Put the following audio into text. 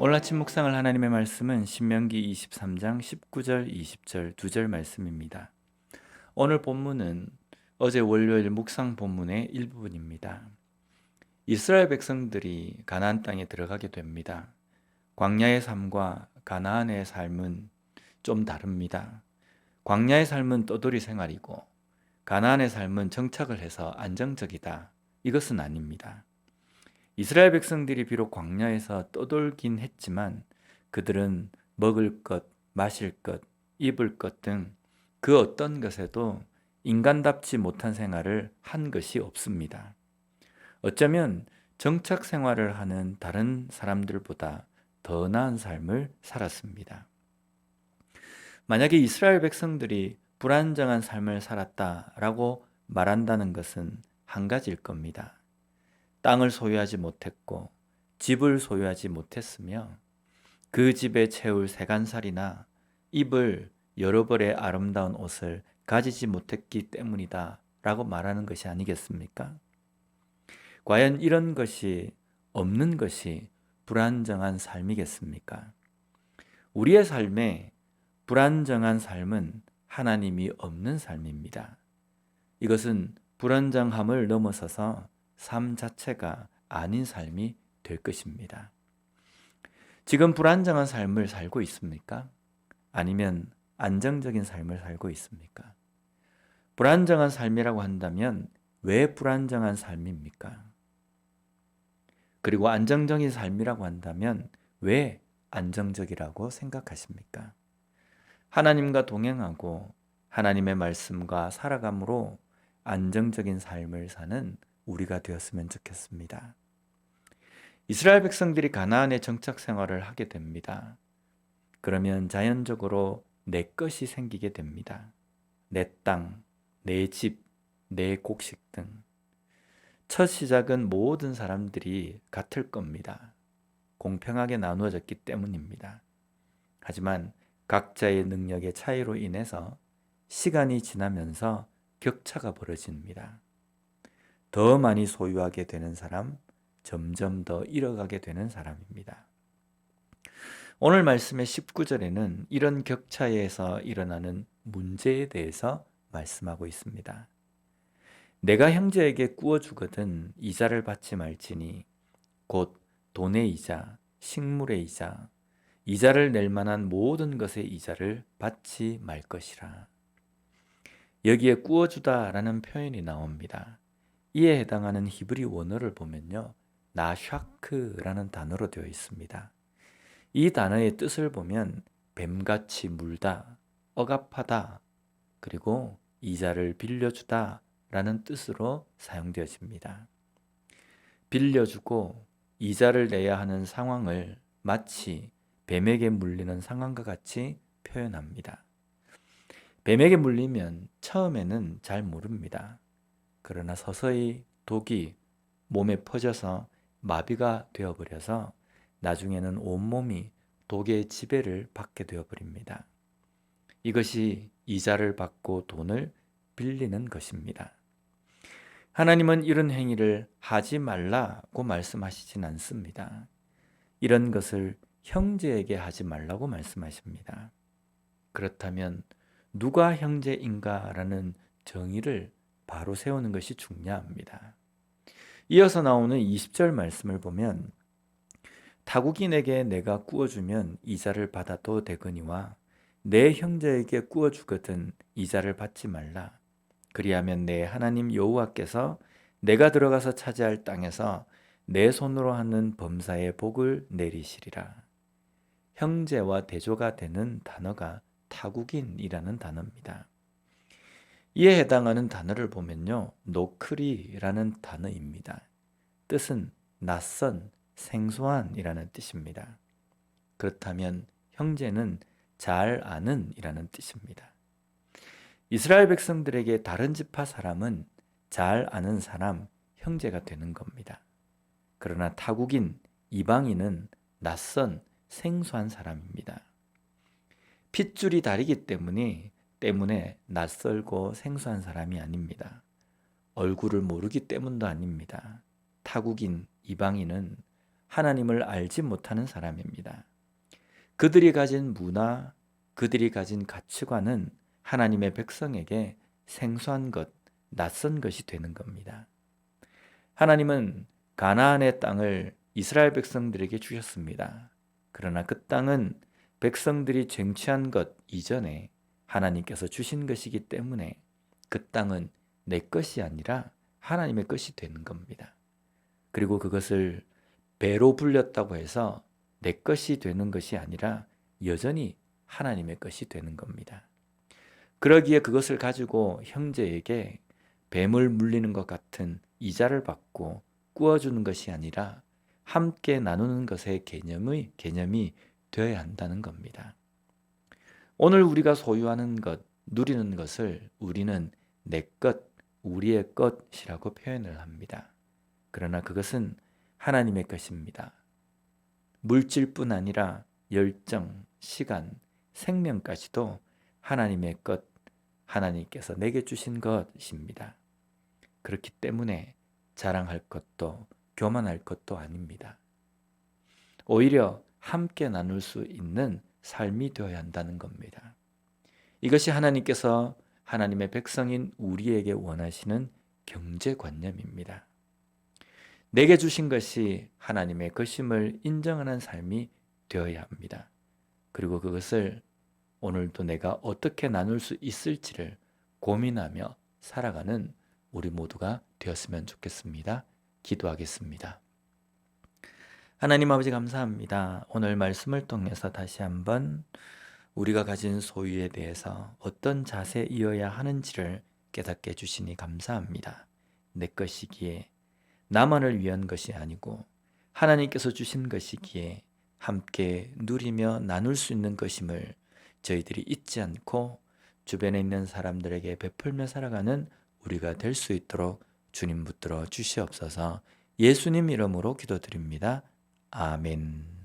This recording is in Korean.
오늘 아침 묵상할 하나님의 말씀은 신명기 23장 19절 20절 2절 말씀입니다. 오늘 본문은 어제 월요일 묵상 본문의 일부분입니다. 이스라엘 백성들이 가나안 땅에 들어가게 됩니다. 광야의 삶과 가나안의 삶은 좀 다릅니다. 광야의 삶은 떠돌이 생활이고 가나안의 삶은 정착을 해서 안정적이다. 이것은 아닙니다. 이스라엘 백성들이 비록 광야에서 떠돌긴 했지만 그들은 먹을 것, 마실 것, 입을 것 등 그 어떤 것에도 인간답지 못한 생활을 한 것이 없습니다. 어쩌면 정착 생활을 하는 다른 사람들보다 더 나은 삶을 살았습니다. 만약에 이스라엘 백성들이 불안정한 삶을 살았다라고 말한다는 것은 한 가지일 겁니다. 땅을 소유하지 못했고 집을 소유하지 못했으며 그 집에 채울 세간살이나 입을 여러 벌의 아름다운 옷을 가지지 못했기 때문이다 라고 말하는 것이 아니겠습니까? 과연 이런 것이 없는 것이 불안정한 삶이겠습니까? 우리의 삶에 불안정한 삶은 하나님이 없는 삶입니다. 이것은 불안정함을 넘어서서 삶 자체가 아닌 삶이 될 것입니다. 지금 불안정한 삶을 살고 있습니까? 아니면 안정적인 삶을 살고 있습니까? 불안정한 삶이라고 한다면 왜 불안정한 삶입니까? 그리고 안정적인 삶이라고 한다면 왜 안정적이라고 생각하십니까? 하나님과 동행하고 하나님의 말씀과 살아감으로 안정적인 삶을 사는 우리가 되었으면 좋겠습니다. 이스라엘 백성들이 가나안에 정착 생활을 하게 됩니다. 그러면 자연적으로 내 것이 생기게 됩니다. 내 땅, 내 집, 내 곡식 등. 첫 시작은 모든 사람들이 같을 겁니다. 공평하게 나누어졌기 때문입니다. 하지만 각자의 능력의 차이로 인해서 시간이 지나면서 격차가 벌어집니다. 더 많이 소유하게 되는 사람, 점점 더 잃어가게 되는 사람입니다. 오늘 말씀의 19절에는 이런 격차에서 일어나는 문제에 대해서 말씀하고 있습니다. 내가 형제에게 구워주거든 이자를 받지 말지니 곧 돈의 이자, 식물의 이자, 이자를 낼 만한 모든 것의 이자를 받지 말 것이라. 여기에 구워주다라는 표현이 나옵니다. 이에 해당하는 히브리 원어를 보면요, 나샤크라는 단어로 되어 있습니다. 이 단어의 뜻을 보면 뱀같이 물다, 억압하다, 그리고 이자를 빌려주다 라는 뜻으로 사용되어집니다. 빌려주고 이자를 내야 하는 상황을 마치 뱀에게 물리는 상황과 같이 표현합니다. 뱀에게 물리면 처음에는 잘 모릅니다. 그러나 서서히 독이 몸에 퍼져서 마비가 되어버려서 나중에는 온몸이 독의 지배를 받게 되어버립니다. 이것이 이자를 받고 돈을 빌리는 것입니다. 하나님은 이런 행위를 하지 말라고 말씀하시진 않습니다. 이런 것을 형제에게 하지 말라고 말씀하십니다. 그렇다면 누가 형제인가라는 정의를 바로 세우는 것이 중요합니다. 이어서 나오는 20절 말씀을 보면 타국인에게 내가 구워주면 이자를 받아도 되거니와 내 형제에게 구워주거든 이자를 받지 말라. 그리하면 내 하나님 여호와께서 내가 들어가서 차지할 땅에서 내 손으로 하는 범사의 복을 내리시리라. 형제와 대조가 되는 단어가 타국인이라는 단어입니다. 이에 해당하는 단어를 보면요, 노크리라는 단어입니다. 뜻은 낯선, 생소한이라는 뜻입니다. 그렇다면 형제는 잘 아는 이라는 뜻입니다. 이스라엘 백성들에게 다른 지파 사람은 잘 아는 사람, 형제가 되는 겁니다. 그러나 타국인, 이방인은 낯선, 생소한 사람입니다. 핏줄이 다르기 때문에 낯설고 생소한 사람이 아닙니다. 얼굴을 모르기 때문도 아닙니다. 타국인, 이방인은 하나님을 알지 못하는 사람입니다. 그들이 가진 문화, 그들이 가진 가치관은 하나님의 백성에게 생소한 것, 낯선 것이 되는 겁니다. 하나님은 가나안의 땅을 이스라엘 백성들에게 주셨습니다. 그러나 그 땅은 백성들이 쟁취한 것 이전에 하나님께서 주신 것이기 때문에 그 땅은 내 것이 아니라 하나님의 것이 되는 겁니다. 그리고 그것을 배로 불렸다고 해서 내 것이 되는 것이 아니라 여전히 하나님의 것이 되는 겁니다. 그러기에 그것을 가지고 형제에게 뱀을 물리는 것 같은 이자를 받고 꾸어주는 것이 아니라 함께 나누는 것의 개념이 되어야 한다는 겁니다. 오늘 우리가 소유하는 것, 누리는 것을 우리는 내 것, 우리의 것이라고 표현을 합니다. 그러나 그것은 하나님의 것입니다. 물질뿐 아니라 열정, 시간, 생명까지도 하나님의 것, 하나님께서 내게 주신 것입니다. 그렇기 때문에 자랑할 것도 교만할 것도 아닙니다. 오히려 함께 나눌 수 있는 삶이 되어야 한다는 겁니다. 이것이 하나님께서 하나님의 백성인 우리에게 원하시는 경제관념입니다. 내게 주신 것이 하나님의 것임을 인정하는 삶이 되어야 합니다. 그리고 그것을 오늘도 내가 어떻게 나눌 수 있을지를 고민하며 살아가는 우리 모두가 되었으면 좋겠습니다. 기도하겠습니다. 하나님 아버지 감사합니다. 오늘 말씀을 통해서 다시 한번 우리가 가진 소유에 대해서 어떤 자세이어야 하는지를 깨닫게 해주시니 감사합니다. 내 것이기에 나만을 위한 것이 아니고 하나님께서 주신 것이기에 함께 누리며 나눌 수 있는 것임을 저희들이 잊지 않고 주변에 있는 사람들에게 베풀며 살아가는 우리가 될 수 있도록 주님 붙들어 주시옵소서. 예수님 이름으로 기도드립니다. 아멘.